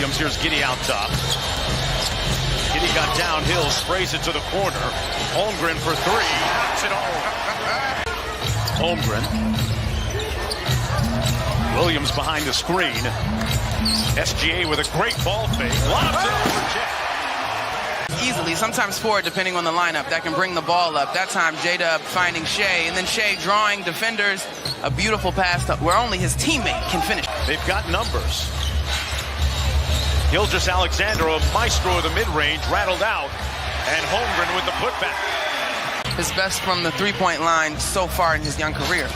Williams. Here's Giddey out top. Giddey got downhill, sprays it to the corner. Holmgren for three. Knocks it home. Holmgren. Williams behind the screen. SGA with a great ball fake. Lobs it for Chet. Easily, sometimes forward, depending on the lineup, that can bring the ball up. That time, J-Dub finding Shea, and then Shea drawing defenders. A beautiful pass where only his teammate can finish. They've got numbers. Gilgeous Alexander, a maestro of the mid-range, rattled out, and Holmgren with the putback. His best from the three-point line so far in his young career.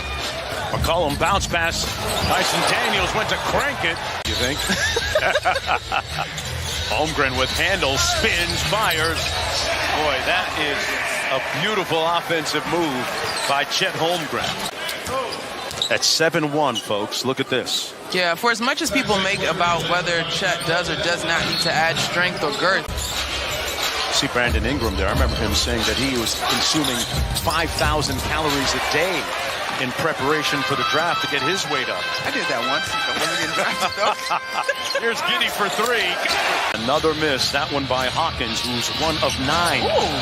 McCollum bounce pass. Dyson Daniels went to crank it. You think? Holmgren with handle, spins, fires. Boy, that is a beautiful offensive move by Chet Holmgren. At 7-1, folks. Look at this. Yeah, for as much as people make about whether Chet does or does not need to add strength or girth. See Brandon Ingram there. I remember him saying that he was consuming 5,000 calories a day in preparation for the draft to get his weight up. I did that once. I wasn't getting drafted, though. Here's Giddey for three. Another miss. That one by Hawkins, who's 1 of 9. Ooh.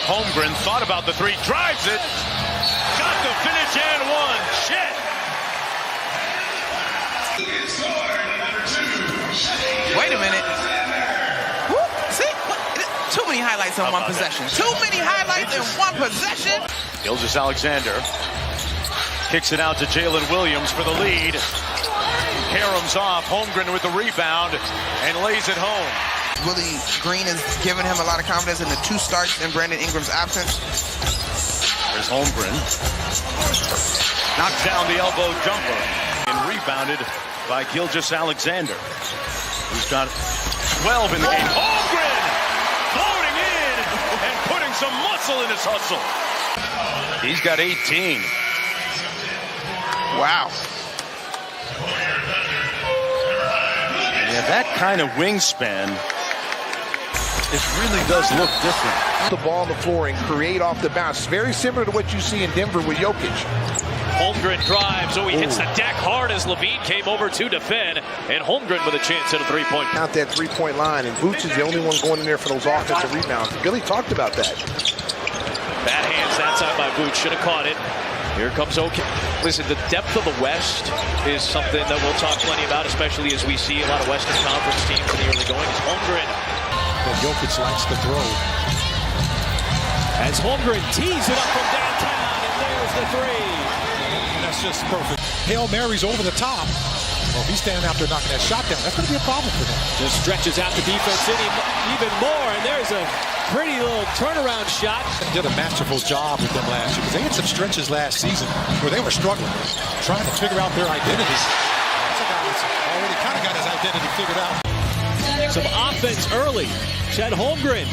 Holmgren thought about the three, drives it. Got the finish and one. Chet. Wait a minute. Woo. See? Too many highlights in one possession. Too many highlights in one possession. Gilgeous Alexander kicks it out to Jalen Williams for the lead. Karam's off. Holmgren with the rebound and lays it home. Willie Green has given him a lot of confidence in the 2 starts in Brandon Ingram's absence. There's Holmgren. Knocks down the elbow jumper and rebounded by Gilgeous Alexander, who's got 12 in the game. Holmgren floating in and putting some muscle in his hustle. He's got 18. Wow. Yeah, that kind of wingspan, it really does look different. The ball on the floor and create off the bounce. Very similar to what you see in Denver with Jokic. Holmgren drives. Oh, he hits the deck hard as Levine came over to defend. And Holmgren with a chance at a three-point. Out that three-point line, and Boots is the only one going in there for those offensive rebounds. Billy talked about that. Bad hands that side by Boots. Should have caught it. Here comes OK. Listen, the depth of the West is something that we'll talk plenty about, especially as we see a lot of Western Conference teams in the early goings. Holmgren. But Jokic likes to throw. As Holmgren tees it up from downtown, and there's the three. And that's just perfect. Hail Mary's over the top. Well, if he's standing out there knocking that shot down, that's going to be a problem for them. Just stretches out the defense in him even more, and there's a pretty little turnaround shot. They did a masterful job with them last year because they had some stretches last season where they were struggling, trying to figure out their identity. That's a guy that's already kind of got his identity figured out. Some offense early. Chet Holmgren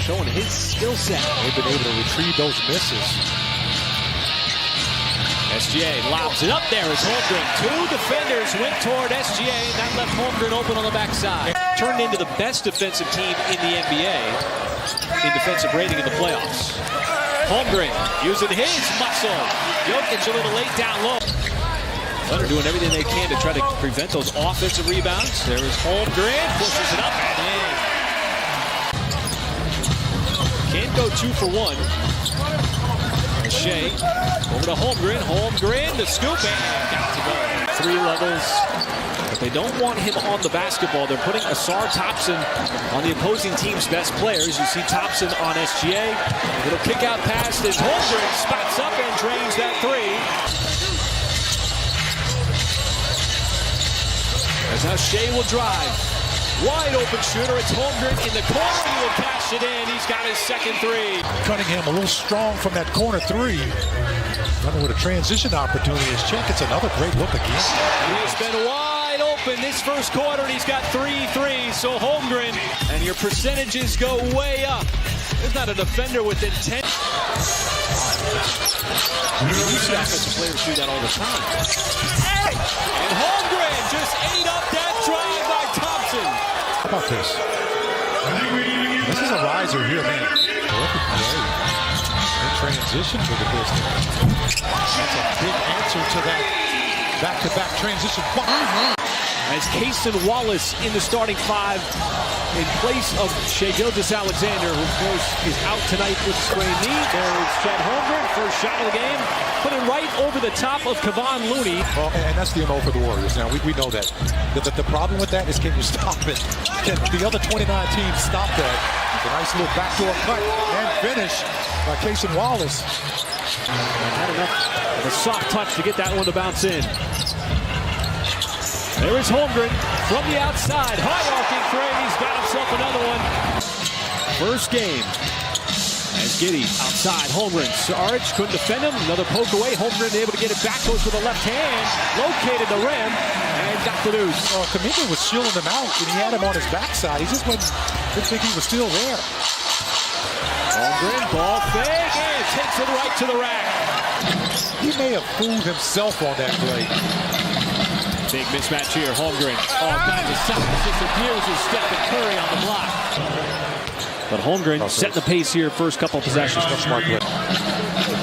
showing his skill set. They've been able to retrieve those misses. SGA lobs it up there as Holmgren. 2 defenders went toward SGA, and that left Holmgren open on the backside. Turned into the best defensive team in the NBA in defensive rating in the playoffs. Holmgren using his muscle. Jokic a little late down low. Thunder doing everything they can to try to prevent those offensive rebounds. There is Holmgren, pushes it up and in. Can't go 2 for 1. Shea over to Holmgren. Holmgren, the scoop, and got to go. 3 levels. But they don't want him on the basketball. They're putting Asar Thompson on the opposing team's best players. You see Thompson on SGA. Little kick out pass as Holmgren spots up and drains that 3. As now Shea will drive. Wide open shooter. It's Holmgren in the corner. He will cash it in. He's got his second 3. Cunningham a little strong from that corner 3. Running with a transition opportunity as Chet gets another great look again. He's been wide open this first quarter, and he's got 3 threes. So Holmgren, and your percentages go way up. There's not a defender within 10. You see offensive players do that all the time. Hey! And Holmgren just ate up that drive by Thompson. How about this? This is a riser here, man. Terrific play. In transition to the business. That's a big answer to that back-to-back transition. as Cason Wallace in the starting five in place of Shai Gilgeous-Alexander, who of course is out tonight with a sprained knee. There's Chet Holmgren, first shot of the game, put it right over the top of Kevon Looney. Well, and that's the MO for the Warriors. Now, we know that. The problem with that is, can you stop it? Can the other 29 teams stop that? A nice little backdoor cut and finish by Cason Wallace. Had enough of a soft touch to get that one to bounce in. There is Holmgren from the outside. High arcing three. He's got himself another one. First game. As Giddey outside. Holmgren. Sarge couldn't defend him. Another poke away. Holmgren able to get it back. Goes with the left hand. Located the rim. And got the deuce. Kaminga was shielding him out, and he had him on his backside. He just didn't think he was still there. Holmgren, ball fake, and takes it right to the rack. He may have fooled himself on that play. Big mismatch here. Holmgren, all kinds of softness, just abuses Stephen Curry on the block. But Holmgren setting the pace here first couple possessions. Smart play.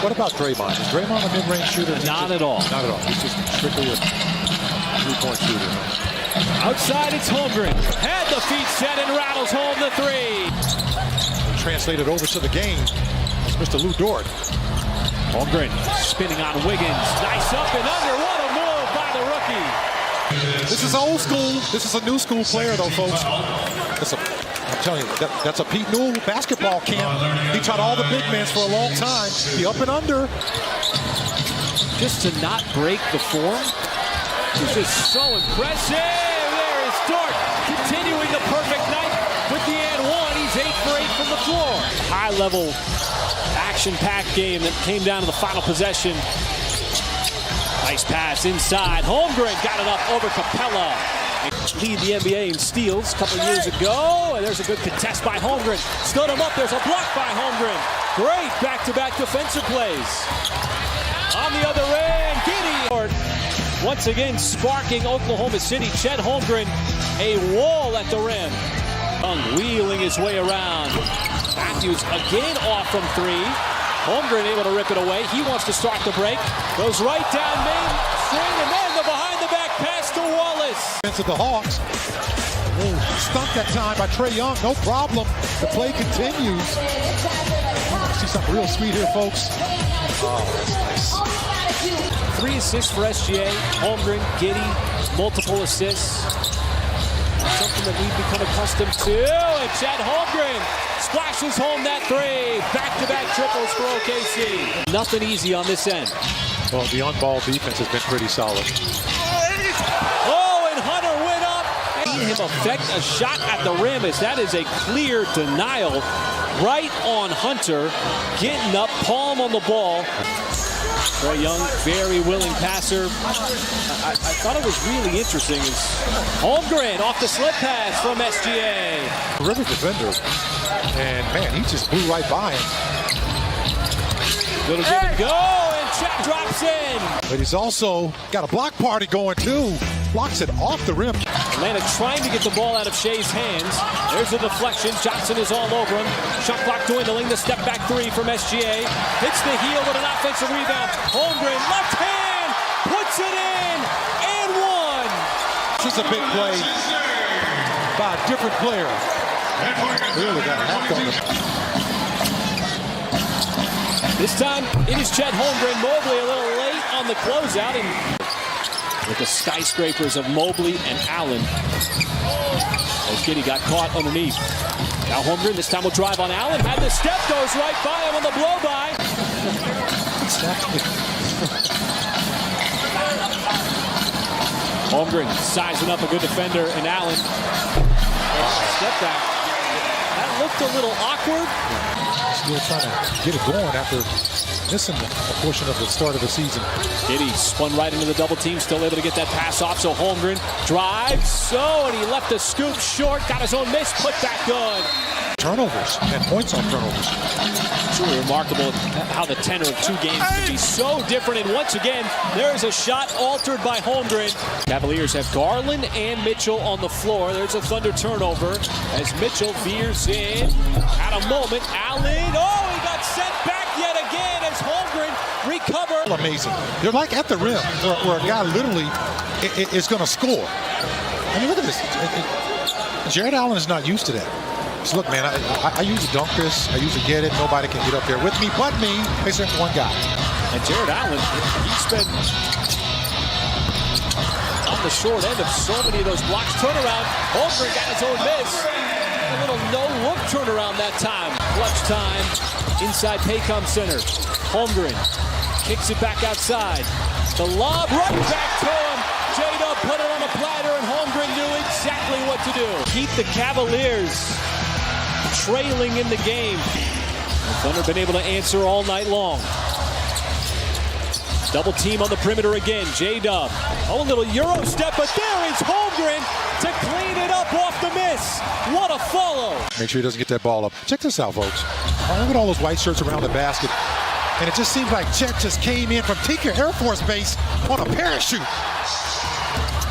What about Draymond? Is Draymond a mid-range shooter? Not at all. Not at all. He's just strictly a three-point shooter. Outside, it's Holmgren. Had the feet set and rattles home the three. Translated over to the game. It's Mr. Lou Dort. Holmgren spinning on Wiggins. Nice up and under. What a move by the rookie. This is old school. This is a new school player, though, folks. I'm telling you, that's a Pete Newell basketball camp. He taught all the big men for a long time. The up and under. Just to not break the form is just so impressive. There is Dort continuing the perfect night with the and one. He's 8 for 8 from the floor. High-level, action-packed game that came down to the final possession. Nice pass inside. Holmgren got it up over Capella. Lead the NBA in steals a couple years ago. And there's a good contest by Holmgren. Stood him up. There's a block by Holmgren. Great back-to-back defensive plays. On the other end, Giddey. Once again, sparking Oklahoma City. Chet Holmgren, a wall at the rim. Young wheeling his way around. Matthews again off from three. Holmgren able to rip it away. He wants to start the break. Goes right down main string, and then the behind-the-back pass to Wallace. Into the Hawks. Stumped that time by Trae Young. No problem. The play continues. See something real sweet here, folks. Oh, that's nice. 3 assists for SGA. Holmgren, Giddey, multiple assists. Something that we've become accustomed to. And Chet Holmgren splashes home that three. Back-to-back triples for OKC. Nothing easy on this end. Well, the on-ball defense has been pretty solid. Oh, and Hunter went up. Seen him affect a shot at the rim, as that is a clear denial right on Hunter. Getting up, palm on the ball. Trae Young, very willing passer. I thought it was really interesting. Holmgren off the slip pass from SGA. Terrific defender. And, man, he just blew right by him. Little give and go, and Chet drops in. But he's also got a block party going, too. Blocks it off the rim. Atlanta trying to get the ball out of Shai's hands. There's a deflection. Johnson is all over him. Shot clock dwindling. The step back three from SGA. Hits the heel with an offensive rebound. Holmgren, left hand, puts it in, and one. This is a big play by a different player. Really got hacked on him. This time, it is Chet Holmgren. Mobley a little late on the closeout. And with the skyscrapers of Mobley and Allen. As Giddey got caught underneath. Now Holmgren this time will drive on Allen. Had the step, goes right by him on the blow-by. Holmgren sizing up a good defender in Allen. Step back. That looked a little awkward. Still trying to get it going after missing a portion of the start of the season. Giddey spun right into the double team, still able to get that pass off. So Holmgren drives, and he left the scoop short, got his own miss, put back good. Turnovers and points on turnovers. Truly remarkable how the tenor of 2 games can be so different. And once again, there is a shot altered by Holmgren. Cavaliers have Garland and Mitchell on the floor. There's a Thunder turnover as Mitchell veers in. At a moment, Allen, he got sent back yet again as Holmgren recover. Amazing. They're like at the rim where a guy literally is going to score. I mean, look at this. Jared Allen is not used to that. So look, man, I usually dunk this. I usually get it. Nobody can get up there with me but me, except one guy. And Jared Allen, he's been on the short end of so many of those blocks. Turnaround. Holmgren got his own miss. A little no-look turnaround that time. Clutch time inside Paycom Center. Holmgren kicks it back outside. The lob right back to him. J-Dub put it on a platter, and Holmgren knew exactly what to do. Keep the Cavaliers trailing in the game. The Thunder been able to answer all night long. Double team on the perimeter again. J-Dub. Oh, a little Euro step, but there is Holmgren to clean it up off the miss. What a follow. Make sure he doesn't get that ball up. Check this out, folks. Look at all those white shirts around the basket. And it just seems like Chet just came in from Tinker Air Force Base on a parachute.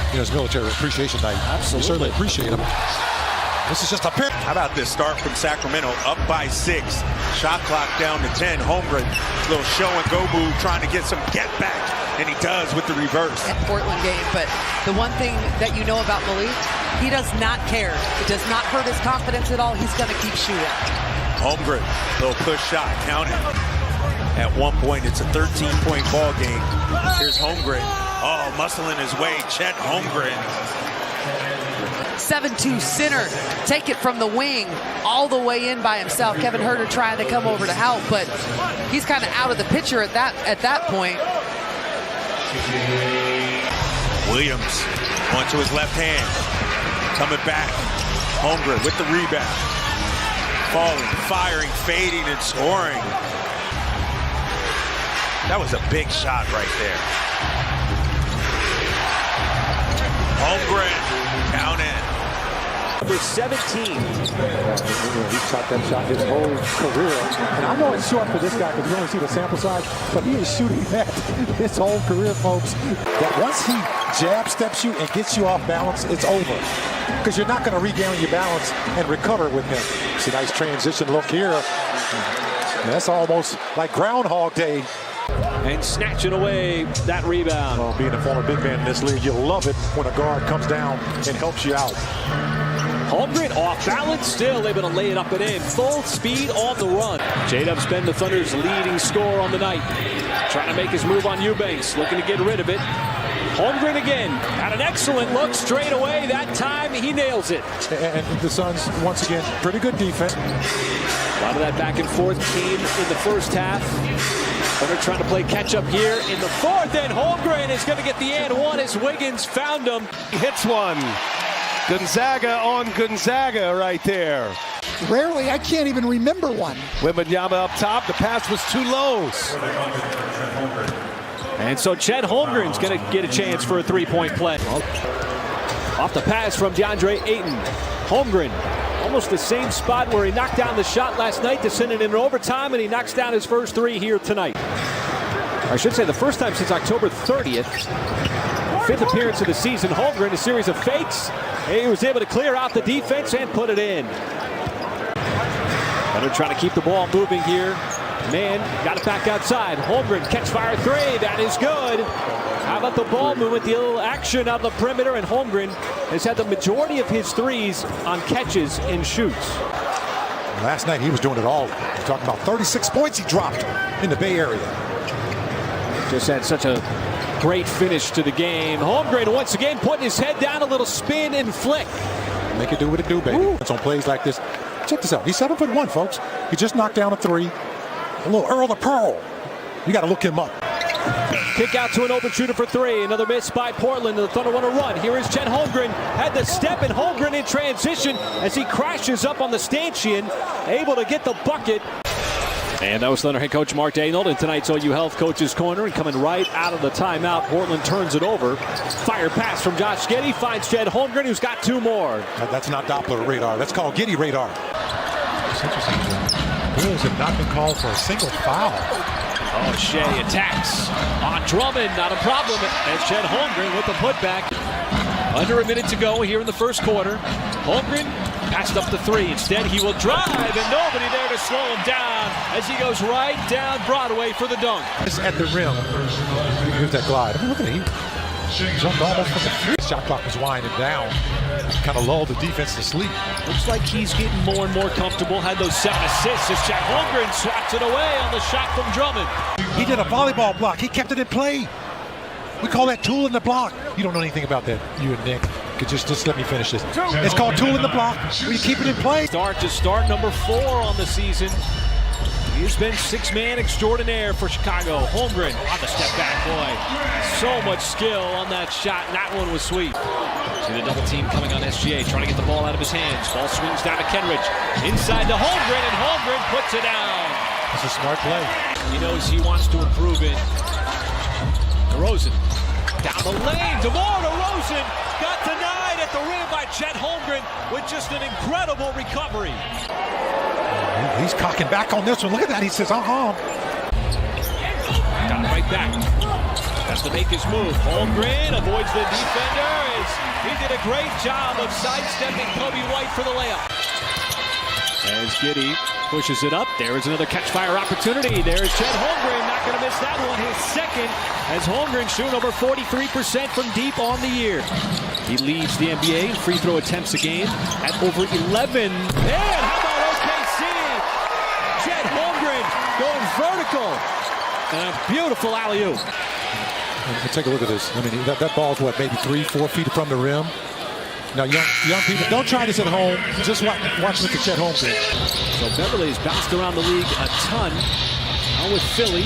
You know, it's military appreciation night. Absolutely. We certainly appreciate him. This is just a pip. How about this start from Sacramento, up by 6. Shot clock down to 10. Holmgren, little show and go move, trying to get some get back, and he does with the reverse. Portland game, but the one thing that you know about Malik, he does not care. It does not hurt his confidence at all. He's going to keep shooting. Holmgren, little push shot, counted. At one point, it's a 13-point ball game. Here's Holmgren. Oh, muscling his way, Chet Holmgren. 7-2 center, take it from the wing all the way in by himself. Kevin Huerter trying to come over to help, but he's kind of out of the picture at that point. Williams onto his left hand, coming back. Holmgren with the rebound, falling, firing, fading, and scoring. That was a big shot right there. Holmgren, count in. Number 17. He's shot that shot his whole career. And I know it's short for this guy because you only see the sample size, but he is shooting that his whole career, folks. That once he jab steps you and gets you off balance, it's over. Because you're not going to regain your balance and recover with him. It's a nice transition look here. That's almost like Groundhog Day. And snatching away that rebound. Well, being a former big man in this league, you'll love it when a guard comes down and helps you out. Holmgren off balance, still able to lay it up and in. Full speed on the run. J-Dub's been the Thunder's leading scorer on the night. Trying to make his move on Eubanks, looking to get rid of it. Holmgren again, had an excellent look straight away. That time he nails it. And the Suns, once again, pretty good defense. A lot of that back and forth came in the first half. Thunder trying to play catch up here in the fourth, and Holmgren is going to get the and one as Wiggins found him. He hits one. Gonzaga on Gonzaga right there. Rarely, I can't even remember one. Wembanyama up top. The pass was too low. And so Chet Holmgren's going to get a chance for a three-point play. Off the pass from DeAndre Ayton. Holmgren, almost the same spot where he knocked down the shot last night to send it in overtime, and he knocks down his first three here tonight. I should say the first time since October 30th. Fifth appearance of the season. Holmgren, a series of fakes. He was able to clear out the defense and put it in. They're trying to keep the ball moving here. Man, got it back outside. Holmgren, catch fire three. That is good. How about the ball movement, the little action on the perimeter, and Holmgren has had the majority of his threes on catches and shoots. Last night he was doing it all. We're talking about 36 points he dropped in the Bay Area. Just had such a great finish to the game. Holmgren once again putting his head down, a little spin and flick. Make it do what it do, baby. It's on plays like this. Check this out. He's 7'1", folks. He just knocked down a three. A little Earl the Pearl. You got to look him up. Kick out to an open shooter for three. Another miss by Portland. The Thunder want to run. Here is Chet Holmgren. Had the step, and Holmgren in transition as he crashes up on the stanchion. Able to get the bucket. And that was Thunder head coach Mark Daynold in tonight's OU Health Coach's Corner. And coming right out of the timeout, Portland turns it over. Fire pass from Josh Giddey. Finds Chet Holmgren, who's got two more. That's not Doppler radar. That's called Giddey radar. It's interesting. Bulls have not been called for a single foul. Oh, Shea attacks on Drummond. Not a problem. And Chet Holmgren with the putback. Under a minute to go here in the first quarter. Holmgren passed up the three. Instead, he will drive, and nobody there to slow him down as he goes right down Broadway for the dunk. It's at the rim. Here's that glide. I mean, look at him. Jumped almost from the free. Shot clock was winding down. Kind of lulled the defense to sleep. Looks like he's getting more and more comfortable. Had those 7 assists as Chet Holmgren swats it away on the shot from Drummond. He did a volleyball block. He kept it in play. We call that tool in the block. You don't know anything about that, you and Nick. Just let me finish this. It's called tool in the block. We keep it in play. Start number 4 on the season. He's been 6-man extraordinaire for Chicago. Holmgren on the step back, boy. So much skill on that shot, and that one was sweet. See the double team coming on SGA, trying to get the ball out of his hands. Ball swings down to Kenridge. Inside to Holmgren, and Holmgren puts it down. It's a smart play. He knows he wants to improve it. DeRozan down the lane. DeMar DeRozan got denied at the rim by Chet Holmgren with just an incredible recovery. He's cocking back on this one. Look at that. He says, Got right back. Has to make his move. Holmgren avoids the defender. He did a great job of sidestepping Kobe White for the layup. As Giddey pushes it up. There is another catch-fire opportunity. There's Chet Holmgren. Not going to miss that one. His second, as Holmgren shooting over 43% from deep on the year. He leads the NBA in free throw attempts a game at over 11. And how about OKC? Chet Holmgren going vertical. And a beautiful alley-oop. Take a look at this. I mean, that ball's what, maybe 3-4 feet from the rim. Now, young people, don't try this at home. Just watch look at Chet Holmgren. So Beverly's bounced around the league a ton. Now with Philly.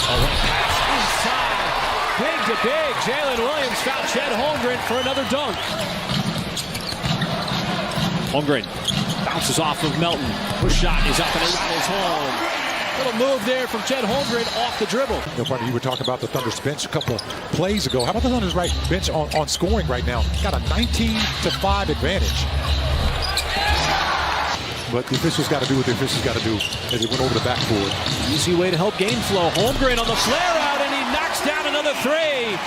Pass inside. Big to big. Jalen Williams found Chet Holmgren for another dunk. Holmgren bounces off of Melton. Push shot is up and around his home. Little move there from Chet Holmgren off the dribble. You were talking about the Thunder's bench a couple plays ago. How about the Thunder's bench on scoring right now? Got a 19-5 advantage. But the officials got to do what the officials got to do as they went over the backboard. Easy way to help game flow. Holmgren on the flare out, and he knocks down another 3.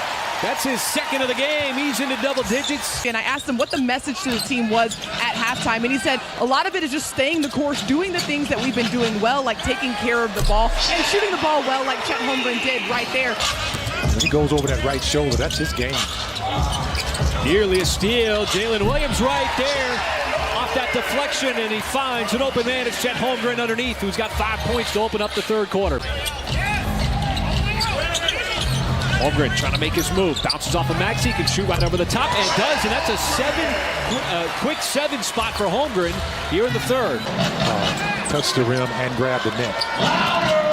That's his second of the game. He's into double digits. And I asked him what the message to the team was at halftime, and he said a lot of it is just staying the course, doing the things that we've been doing well, like taking care of the ball and shooting the ball well like Chet Holmgren did right there. When he goes over that right shoulder, that's his game. Nearly a steal. Jalen Williams right there off that deflection, and he finds an open man. It's Chet Holmgren underneath, who's got 5 points to open up the third quarter. Holmgren trying to make his move. Bounces off of Max. He can shoot right over the top, and does. And that's a quick 7 spot for Holmgren here in the third. Touched the rim and grabbed the net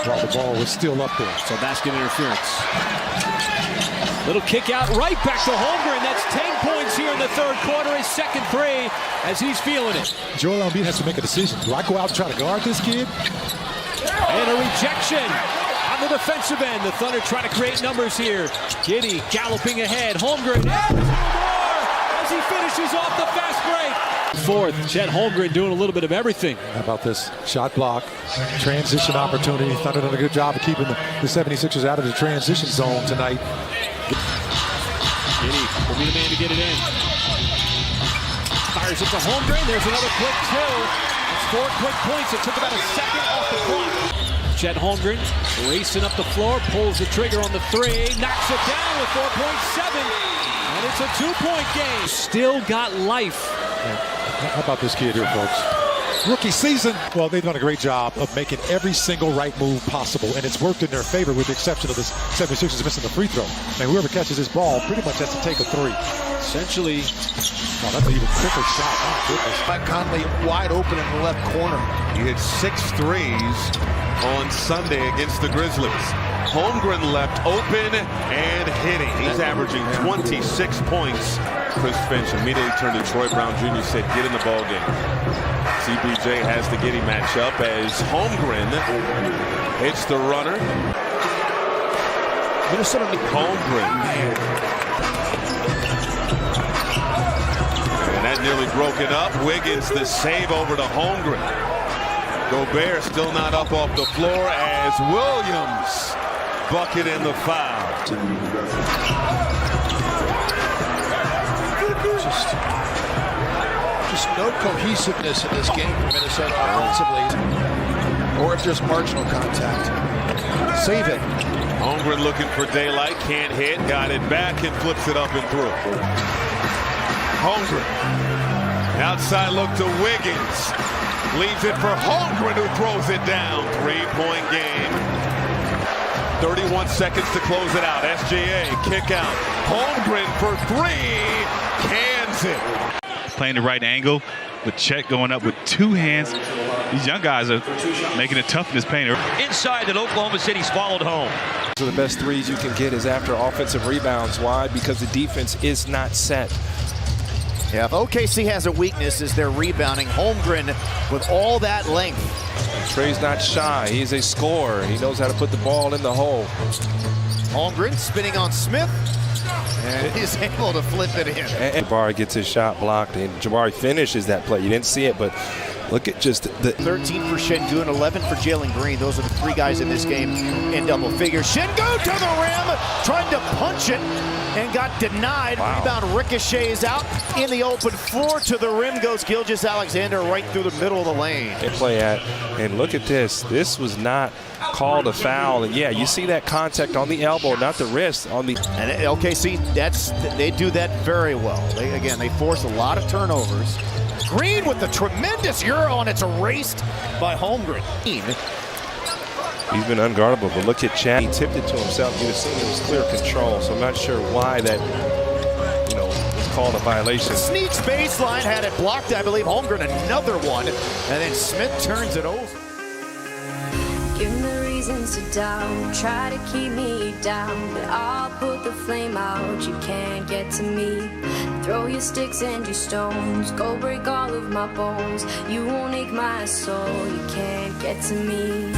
while the ball was still up there. So basket interference. Little kick out right back to Holmgren. That's 10 points here in the third quarter. His second 3 as he's feeling it. Joel Embiid has to make a decision. Do I go out and try to guard this kid? And a rejection. On the defensive end, the Thunder trying to create numbers here. Giddey galloping ahead. Holmgren and 2 more as he finishes off the fast break. Fourth, Chet Holmgren doing a little bit of everything. How about this shot block, transition opportunity. Thunder done a good job of keeping the 76ers out of the transition zone tonight. Giddey will be the man to get it in. Fires it to Holmgren. There's another quick 2. It's 4 quick points. It took about a second off the clock. Chet Holmgren racing up the floor, pulls the trigger on the 3, knocks it down with 4.7, and it's a 2-point game. Still got life. Yeah. How about this kid here, folks? Rookie season. Well, they've done a great job of making every single right move possible, and it's worked in their favor with the exception of the 76ers missing the free throw. And whoever catches this ball pretty much has to take a 3. Essentially, that's an even quicker shot. Oh, goodness. Mike Conley wide open in the left corner. He hit 6 threes on Sunday against the Grizzlies. Holmgren left open and hitting. He's averaging 26 points. Chris Finch immediately turned to Troy Brown Jr. said, get in the ball game. CBJ has the Giddey matchup as Holmgren hits the runner. Minnesota Holmgren. And that nearly broken up. Wiggins the save over to Holmgren. Gobert still not up off the floor as Williams bucket in the foul. Just no cohesiveness in this game for Minnesota offensively, or just marginal contact. Save it. Holmgren looking for daylight, can't hit, got it back and flips it up and through. Holmgren, outside look to Wiggins, leaves it for Holmgren who throws it down. 3-point game. 31 seconds to close it out. SGA, kick out. Holmgren for three, cans it. Playing the right angle with Chet going up with two hands. These young guys are making it tough in this paint. Inside that Oklahoma City's followed home. So the best threes you can get is after offensive rebounds. Why? Because the defense is not set. Yeah, if OKC has a weakness is their rebounding. Holmgren with all that length. Trey's not shy. He's a scorer. He knows how to put the ball in the hole. Holmgren spinning on Smith. And he's able to flip it in. And Jabari gets his shot blocked, and Jabari finishes that play. You didn't see it, but look at just the 13 for Şengün, 11 for Jalen Green. Those are the three guys in this game in double figures. Şengün to the rim, trying to punch it and got denied. Wow. Rebound ricochets out in the open floor. To the rim goes Gilgeous-Alexander right through the middle of the lane. They play at, and look at this. This was not called a foul, and yeah, you see that contact on the elbow, not the wrist. On the and OKC, they do that very well. They force a lot of turnovers. Green with the tremendous euro, and it's erased by Holmgren. He's been unguardable, but look at Chad. He tipped it to himself. You'd have seen it was clear control, so I'm not sure why that, was called a violation. Sneaks baseline, had it blocked, I believe. Holmgren another one, and then Smith turns it over. Give me reasons to doubt, try to keep me down, but I'll put the flame out, you can't get to me. Throw your sticks and your stones, go break all of my bones. You won't ache my soul, you can't get to me.